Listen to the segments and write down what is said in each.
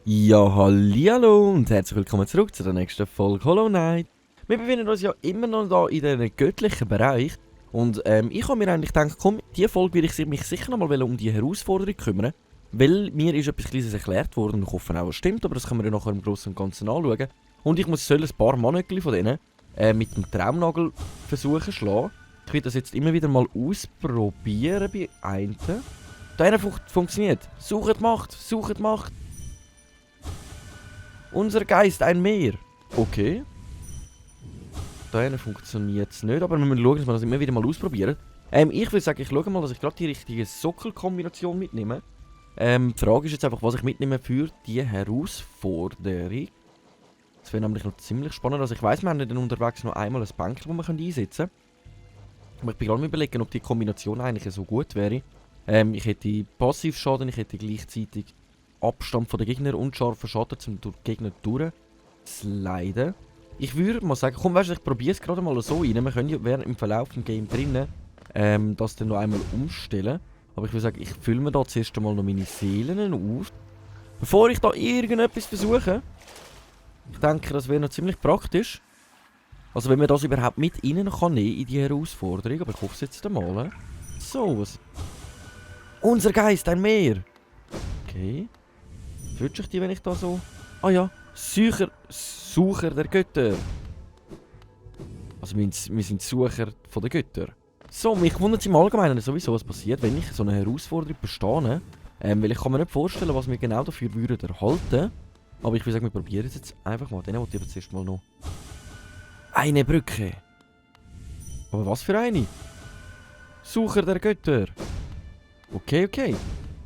Ja, hallihallo und herzlich willkommen zurück zu der nächsten Folge Hollow Knight. Wir befinden uns ja immer noch da in diesem göttlichen Bereich. Und ich habe mir eigentlich gedacht, komm, diese Folge will ich mich sicher noch mal um die Herausforderung kümmern. Weil mir ist etwas Kleines erklärt worden und ich hoffe auch, es stimmt, aber das können wir ja nachher im Großen und Ganzen anschauen. Und ich soll ein paar Mannöckchen von denen mit dem Traumnagel versuchen zu schlagen. Ich werde das jetzt immer wieder mal ausprobieren bei einem. Da funktioniert. Sucht Macht, sucht Macht. Unser Geist, ein Meer. Okay. Da funktioniert es nicht, aber wir müssen schauen, dass wir das immer wieder mal ausprobieren. Ich würde sagen, ich schaue mal, dass ich gerade die richtige Sockelkombination mitnehme. Die Frage ist jetzt einfach, was ich mitnehme für die Herausforderung. Das wäre nämlich noch ziemlich spannend. Also ich weiss, wir haben dann unterwegs noch einmal ein Bänkchen, das wir einsetzen können. Aber ich bin gerade mal überlegen, ob die Kombination eigentlich so gut wäre. Ich hätte Passivschaden, ich hätte gleichzeitig Abstand von den Gegnern und scharfen Schaden, um durch die Gegner durchzusliden. Ich würde mal sagen, komm, weißt du, ich probiere es gerade mal so rein. Wir können ja während im Verlauf des Game drinnen das dann noch einmal umstellen. Aber ich würde sagen, ich fülle mir da zuerst einmal noch meine Seelen auf. Bevor ich da irgendetwas versuche. Ich denke, das wäre noch ziemlich praktisch. Also wenn man das überhaupt mit rein kann nehmen in die Herausforderung. Aber ich hoffe es jetzt einmal. So, was... Unser Geist, ein Meer! Okay. Fühlt sich die, wenn ich da so... Ah ja, Sucher der Götter. Also wir sind Sucher von den Göttern. So, mich wundert es im Allgemeinen sowieso, was passiert, wenn ich so eine Herausforderung bestehe. Weil ich kann mir nicht vorstellen, was wir genau dafür würden erhalten. Aber ich würde sagen, wir probieren es jetzt einfach mal. Dann wollte ich jetzt erstmal noch... Eine Brücke. Aber was für eine? Sucher der Götter. Okay, okay.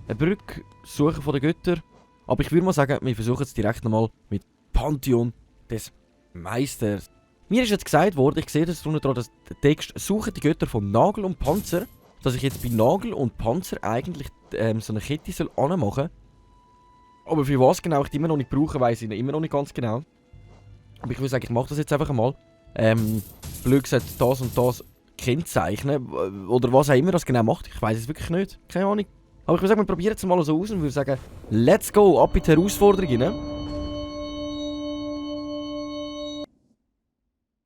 Eine Brücke, Sucher von den Göttern. Aber ich würde mal sagen, wir versuchen es direkt nochmal mit Pantheon des Meisters. Mir ist jetzt gesagt worden, ich sehe das drunter dran, dass der Text «Suche die Götter von Nagel und Panzer», dass ich jetzt bei Nagel und Panzer eigentlich so eine Kette soll anmachen. Aber für was genau ich die immer noch nicht brauche, weiss ich immer noch nicht ganz genau. Aber ich würde sagen, ich mache das jetzt einfach einmal. Blöd gesagt, das und das kennzeichnen. Oder was auch immer das genau macht, ich weiss es wirklich nicht. Keine Ahnung. Aber ich würde sagen, wir probieren es mal so aus und würde sagen, let's go, ab in die Herausforderung rein.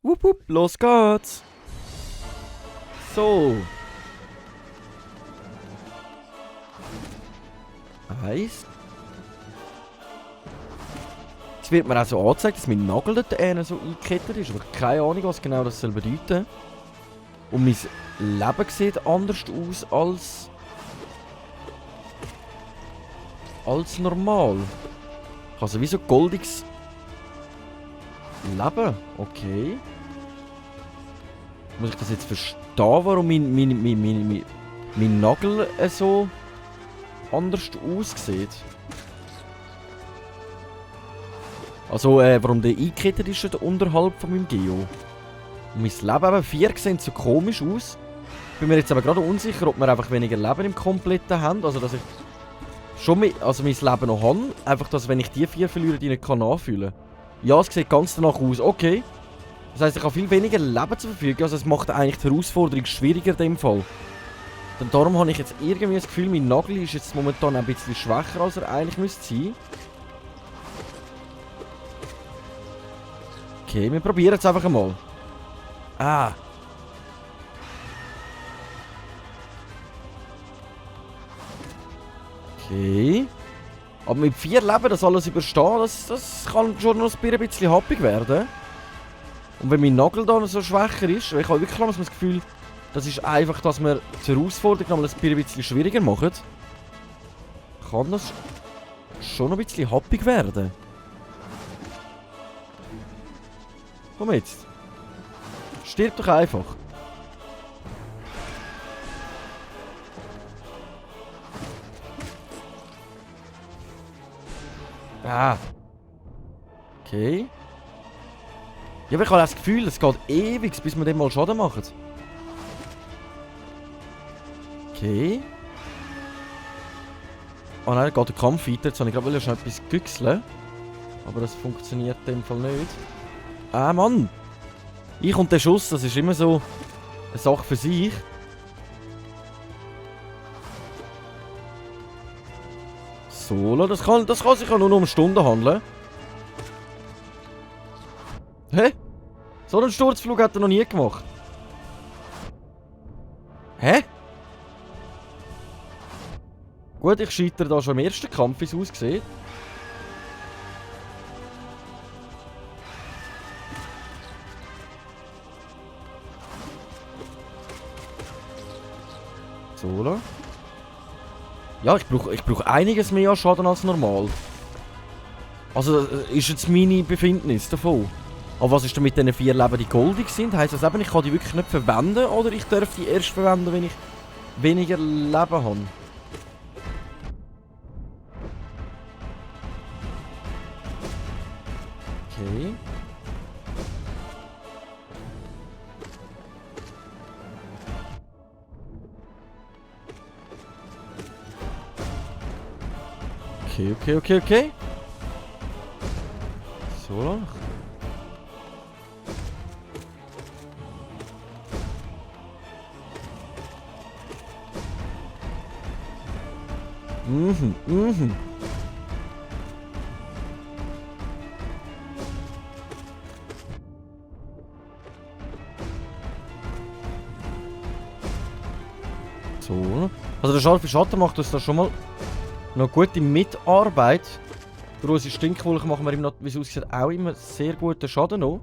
Wupp, wupp, los geht's. So. Eins. Jetzt wird mir auch so angezeigt, dass mein Nagel dort so eingekettet ist. Aber keine Ahnung, was genau das soll bedeuten. Und mein Leben sieht anders aus als normal. Ich habe so wie so goldiges Leben. Okay. Muss ich das jetzt verstehen, warum mein Nagel so anders aussieht? Also, warum der eingekettet ist unterhalb von meinem Geo. Und mein Leben eben 4 sieht so komisch aus. Ich bin mir jetzt aber gerade unsicher, ob wir einfach weniger Leben im Kompletten haben. Also, dass ich schon mein Leben noch habe. Einfach, dass wenn ich die 4 verliere, die nicht nachfühlen kann. Ja, es sieht ganz danach aus. Okay. Das heisst, ich habe viel weniger Leben zur Verfügung. Also es macht eigentlich die Herausforderung schwieriger in dem Fall. Und darum habe ich jetzt irgendwie das Gefühl, mein Nagel ist jetzt momentan ein bisschen schwächer, als er eigentlich müsste sein. Okay, wir probieren es einfach einmal. Ah. Okay. Aber mit 4 Leben das alles überstehen, das kann schon noch ein bisschen happig werden. Und wenn mein Nagel da so schwächer ist, ich habe wirklich das Gefühl, das ist einfach, dass wir die Herausforderung noch ein bisschen schwieriger machen. Kann das schon ein bisschen happig werden. Komm jetzt. Stirb doch einfach. Ah. Okay. Ja, aber ich habe das Gefühl, es geht ewig, bis wir dem mal Schaden machen. Okay. Oh nein, da geht der Kampf weiter. Jetzt wollte ich gerade schon etwas güchseln. Aber das funktioniert in dem Fall nicht. Ah, Mann! Ich und der Schuss, das ist immer so eine Sache für sich. So, das kann sich ja nur noch um Stunden handeln. Hä? So einen Sturzflug hat er noch nie gemacht. Hä? Gut, ich scheitere da schon im ersten Kampf, wie es aussieht. So, ja, ich brauch einiges mehr an Schaden als normal. Also, das ist jetzt meine Befindnis davon. Aber was ist denn mit diesen 4 Leben, die goldig sind? Heisst das eben, ich kann die wirklich nicht verwenden? Oder ich darf die erst verwenden, wenn ich weniger Leben habe? Okay. Okay. So lang. Mhm. So. Also der scharfe Schatten macht uns da schon mal noch gute Mitarbeit. Durch unsere Stinkwolke machen wir ihm noch, wie es aussieht, auch immer sehr guten Schaden noch.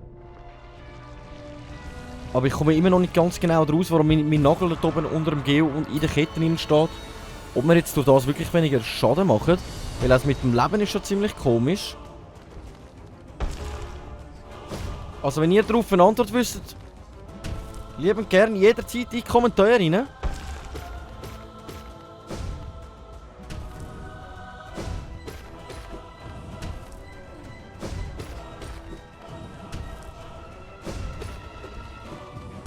Aber ich komme immer noch nicht ganz genau raus, warum mein Nagel dort oben unter dem Geo und in den Ketten drin steht. Ob wir jetzt durch das wirklich weniger Schaden machen. Weil das mit dem Leben ist schon ziemlich komisch. Also wenn ihr darauf eine Antwort wisst, liebend gern jederzeit in die Kommentare rein.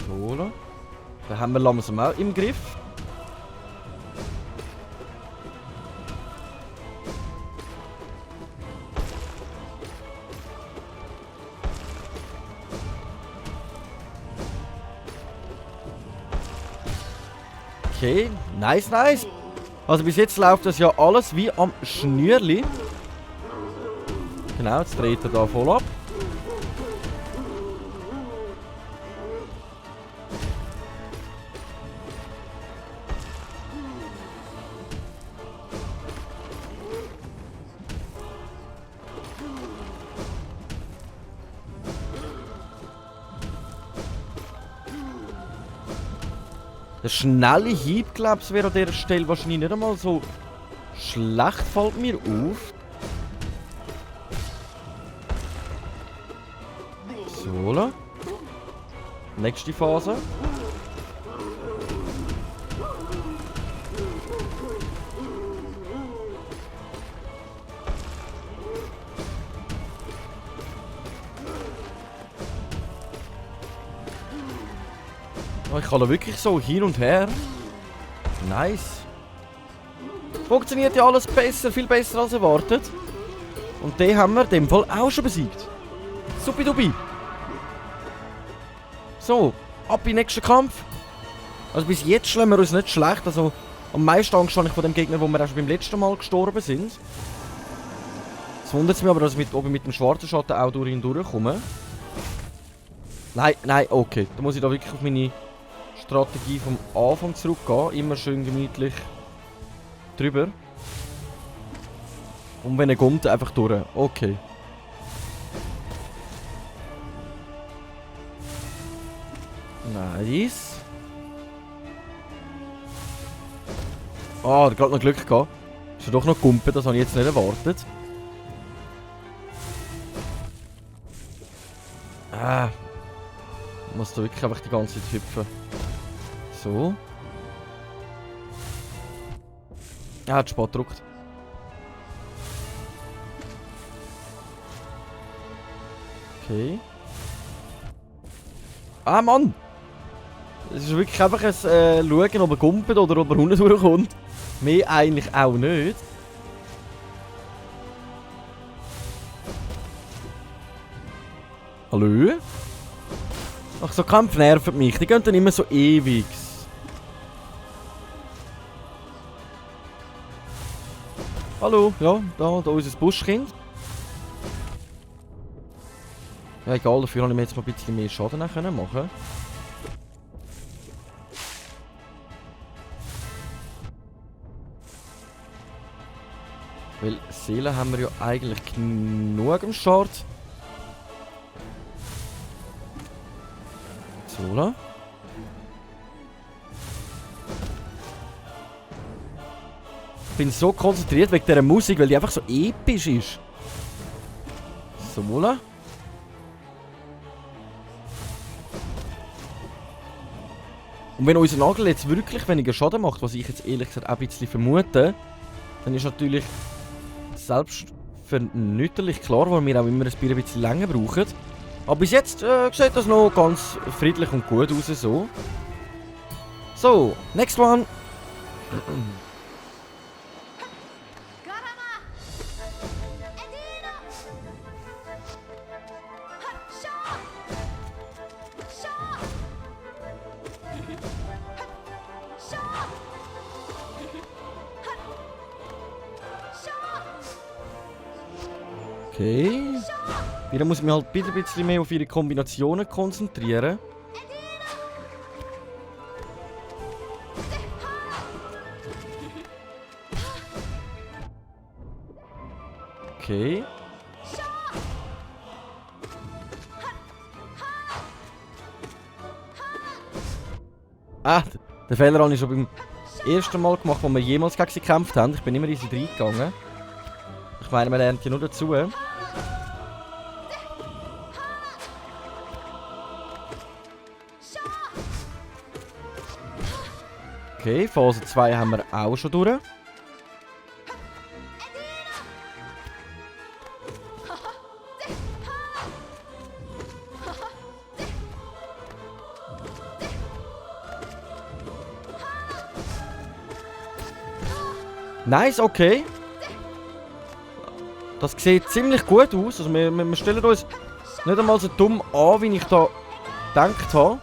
So, da haben wir langsam auch im Griff. Okay, nice. Also bis jetzt läuft das ja alles wie am Schnürli. Genau, jetzt dreht er da voll ab. Der schnelle Hieb, glaube ich, wäre an dieser Stelle wahrscheinlich nicht einmal so schlecht, fällt mir auf. So. Nächste Phase. Oh, ich kann da wirklich so hin und her. Nice. Funktioniert ja alles besser, viel besser als erwartet. Und den haben wir in dem Fall auch schon besiegt. Supidubi. So, ab in den nächsten Kampf. Also bis jetzt schlagen wir uns nicht schlecht. Also am meisten Angst habe ich von dem Gegner, wo wir auch schon beim letzten Mal gestorben sind. Es wundert mich aber, dass ich mit dem schwarzen Schatten auch durch ihn durchkomme. Nein, okay. Da muss ich da wirklich auf meine Strategie vom Anfang zurückgehen. Immer schön gemütlich drüber. Und wenn er kommt, einfach durch. Okay. Nice. Ah, der hat gerade noch Glück gehabt. Ist er doch noch gekumpelt, das habe ich jetzt nicht erwartet. Ich muss da wirklich einfach die ganze Zeit hüpfen. So. Er hat Spot gedrückt. Okay. Ah, Mann! Es ist wirklich einfach ein Schauen, ob er kumpelt oder ob er unten durchkommt. Mehr eigentlich auch nicht. Hallo? Ach, so Kämpfe nerven mich. Die gehen dann immer so ewig. Hallo, ja, da unser Buschkind. Ja, egal, dafür habe ich mir jetzt mal ein bisschen mehr Schaden machen. Weil Seelen haben wir ja eigentlich genug am Start. So. Ich bin so konzentriert wegen dieser Musik, weil die einfach so episch ist. So. Und wenn unser Nagel jetzt wirklich weniger Schaden macht, was ich jetzt ehrlich gesagt auch ein bisschen vermute, dann ist natürlich selbstverständlich klar, weil wir auch immer ein bisschen länger brauchen. Aber bis jetzt sieht das noch ganz friedlich und gut aus. So, next one. Okay. Wieder muss ich mich halt ein bisschen mehr auf ihre Kombinationen konzentrieren. Okay. Ah, den Fehler habe ich schon beim ersten Mal gemacht, als wir jemals gegen sie gekämpft haben. Ich bin immer in sie reingegangen. Ich meine, man lernt ja nur dazu. Okay, Phase 2 haben wir auch schon durch. Nice, okay. Das sieht ziemlich gut aus. Also wir stellen uns nicht einmal so dumm an, wie ich da gedacht habe.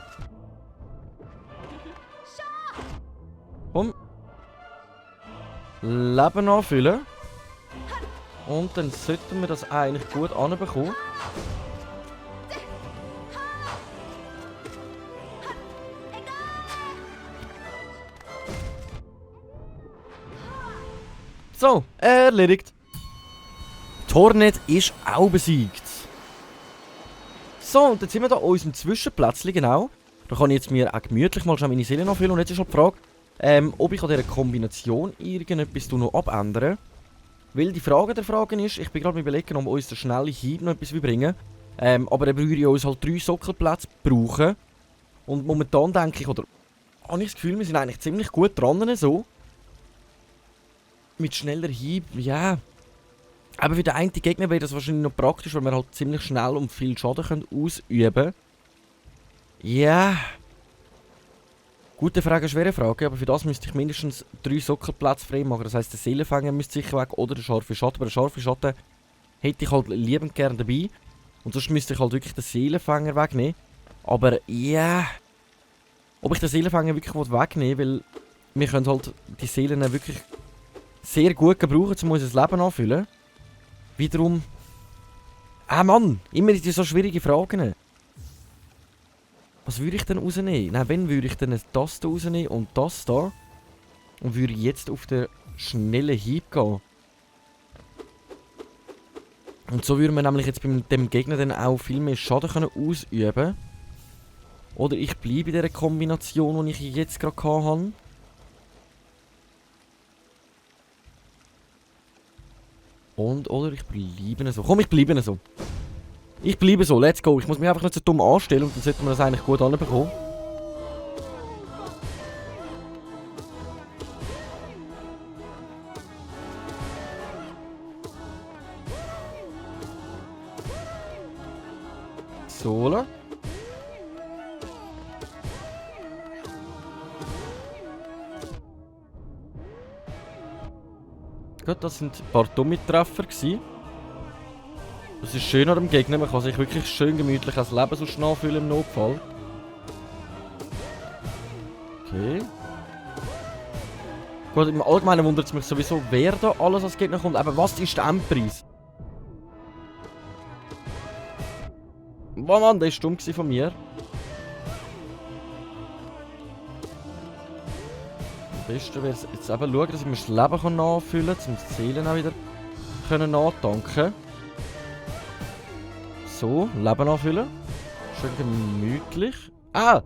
Komm. Leben anfüllen. Und dann sollten wir das eigentlich gut anbekommen. So, erledigt. Tornet ist auch besiegt. So, und jetzt sind wir da an unserem Zwischenplätzchen, genau. Da kann ich jetzt mir auch gemütlich mal schon meine Seele anfüllen. Und jetzt ist halt die Frage, ob ich an dieser Kombination irgendetwas noch abändern. Weil die Frage der Fragen ist, ich bin gerade überlegen, ob wir uns der schnelle Hieb noch etwas bringen. Aber dann würde ich uns halt 3 Sockelplätze brauchen. Und momentan denke ich, oder habe ich das Gefühl, wir sind eigentlich ziemlich gut dran so. Mit schneller Hieb, ja. Aber für den einen Gegner wäre das wahrscheinlich noch praktisch, weil wir halt ziemlich schnell und viel Schaden ausüben können. Ja. Gute Frage, schwere Frage, aber für das müsste ich mindestens 3 Sockelplätze frei machen. Das heisst, der Seelenfänger müsste sicher weg oder der scharfe Schatten. Aber der scharfe Schatten hätte ich halt liebend gerne dabei. Und sonst müsste ich halt wirklich den Seelenfänger wegnehmen. Aber ja. Ob ich den Seelenfänger wirklich wegnehmen will, weil wir können halt die Seelen wirklich sehr gut gebrauchen, um unser Leben anfüllen. Wiederum. Ah Mann, immer diese so schwierige Fragen. Was würde ich denn rausnehmen? Nein, wenn würde ich denn das hier rausnehmen und das da. Und würde jetzt auf den schnellen Hieb gehen. Und so würde man nämlich jetzt bei dem Gegner dann auch viel mehr Schaden können ausüben. Oder ich bleibe in dieser Kombination, die ich jetzt gerade hatte. Oder ich bleibe so. Komm, ich bleibe so. Ich bleibe so, let's go. Ich muss mich einfach nicht so dumm anstellen und dann sollte man das eigentlich gut anbekommen. So. Gut, das sind ein paar dumme Treffer gewesen. Das ist schön an dem Gegner, man kann sich wirklich schön gemütlich als Leben so nachfüllen im Notfall. Okay. Gut, im Allgemeinen wundert es mich sowieso, wer da alles als Gegner kommt. Aber was ist der Endpreis? Oh Mann, der war dumm von mir. Am besten wäre es jetzt eben schauen, dass ich mir das Leben nachfüllen kann, um die Seelen auch wieder nachtanken. So, Leben nachfüllen. Schön gemütlich. Ah!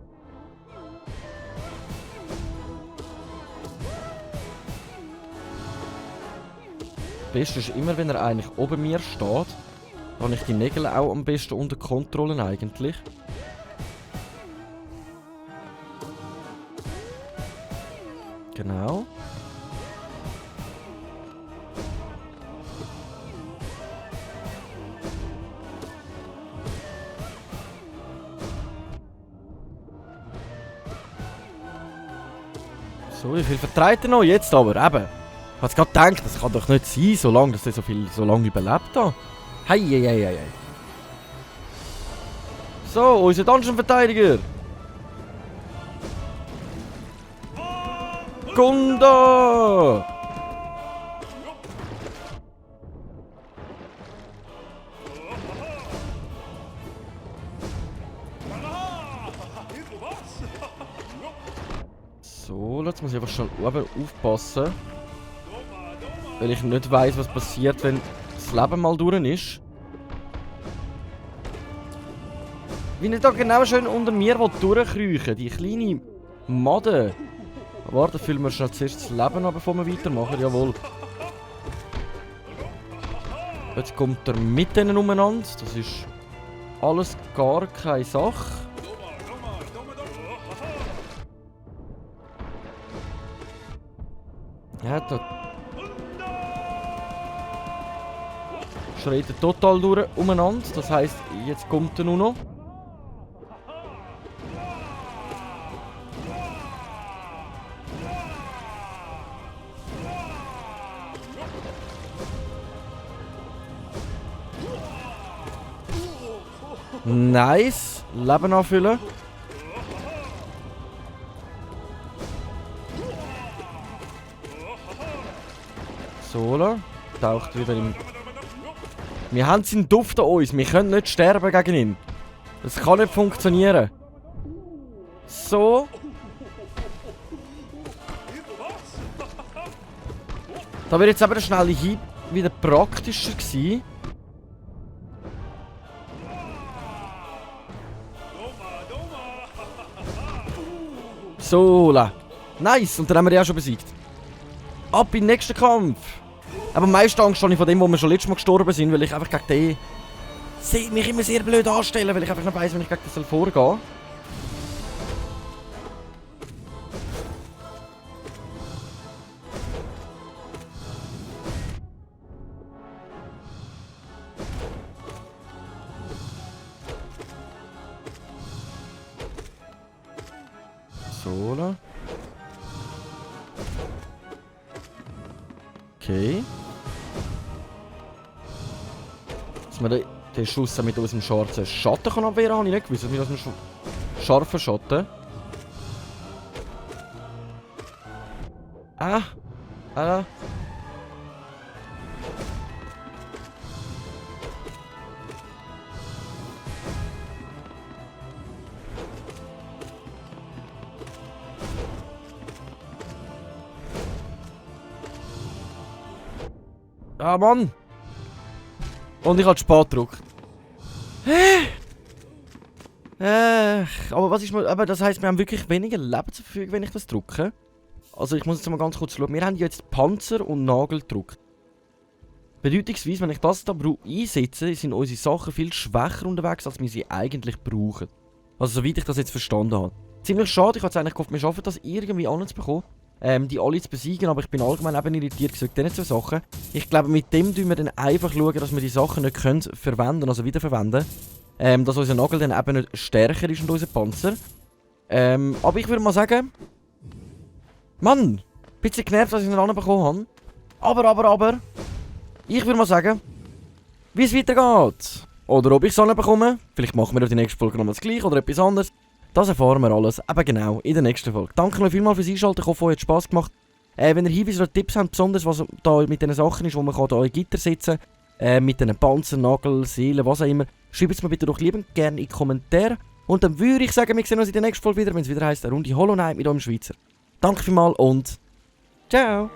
Das Beste ist immer, wenn er eigentlich oben mir steht. Da habe ich die Nägel auch am besten unter Kontrolle eigentlich. Genau. So, wie viel vertreibt er noch? Jetzt aber, eben. Ich habe gerade gedacht, das kann doch nicht sein, solange dass er so lange überlebt hat. Hei. So, unser Dungeon-Verteidiger. Gunda! So, jetzt muss ich einfach schnell oben aufpassen. Weil ich nicht weiss, was passiert, wenn das Leben mal durch ist. Wie ich da genau schön unter mir durchkriechen, die kleine Made. Warte, füllen wir schnell zuerst das Leben an, bevor wir weitermachen. Jawohl. Jetzt kommt er mit denen umeinander. Das ist alles gar keine Sache. Ja, da schreit er total durch umeinander. Das heisst, jetzt kommt er nur noch. Nice. Leben anfüllen. Sola. Taucht wieder im... Wir haben seinen Duft an uns. Wir können nicht sterben gegen ihn. Das kann nicht funktionieren. So. Da wird jetzt aber der schnelle Hieb wieder praktischer gewesen. Sola. Nice. Und dann haben wir ihn auch schon besiegt. Ab in den nächsten Kampf. Aber am meisten Angst habe ich von dem, wo wir schon letztes Mal gestorben sind, weil ich einfach gegen den mich immer sehr blöd anstellen, weil ich einfach nicht weiss, wenn ich gegen den vorgehen soll. Sola. Okay. Dass man den Schuss mit unserem scharfen Schatten kann abwehren kann, habe ich nicht gewusst. Mit unserem scharfen Schatten. Ah! Ah, Mann! Und ich habe spät gedrückt. Aber was ist mal. Aber das heisst, wir haben wirklich weniger Leben zur Verfügung, wenn ich das drücke. Also ich muss jetzt mal ganz kurz schauen. Wir haben jetzt Panzer und Nagel gedrückt. Bedeutungsweise, wenn ich das da einsetze, sind unsere Sachen viel schwächer unterwegs, als wir sie eigentlich brauchen. Also soweit ich das jetzt verstanden habe. Ziemlich schade, ich hatte eigentlich gehofft, wir schaffen das irgendwie anzubekommen. Die alle zu besiegen, aber ich bin allgemein eben irritiert gesagt, diese zwei Sachen. Ich glaube, mit dem tun wir dann einfach schauen, dass wir die Sachen nicht können verwenden, also wiederverwenden. Dass unser Nagel dann eben nicht stärker ist und unser Panzer. Aber ich würde mal sagen... Mann! Ein bisschen genervt, dass ich ihn ranbekommen habe. Aber... Ich würde mal sagen... Wie es weitergeht. Oder ob ich es bekomme. Vielleicht machen wir auf die nächste Folge nochmal das gleiche oder etwas anderes. Das erfahren wir alles, eben genau, in der nächsten Folge. Danke euch vielmals fürs Einschalten, ich hoffe, euch hat Spass gemacht. Wenn ihr Hinweise oder Tipps habt, besonders was da mit diesen Sachen ist, wo man da in Gitter sitzen kann, mit diesen Panzer, Nagel, Seelen, was auch immer, schreibt es mir bitte doch liebend gerne in die Kommentare. Und dann würde ich sagen, wir sehen uns in der nächsten Folge wieder, wenn es wieder heisst, eine Runde Hollow Knight mit eurem Schweizer. Danke vielmals und ciao!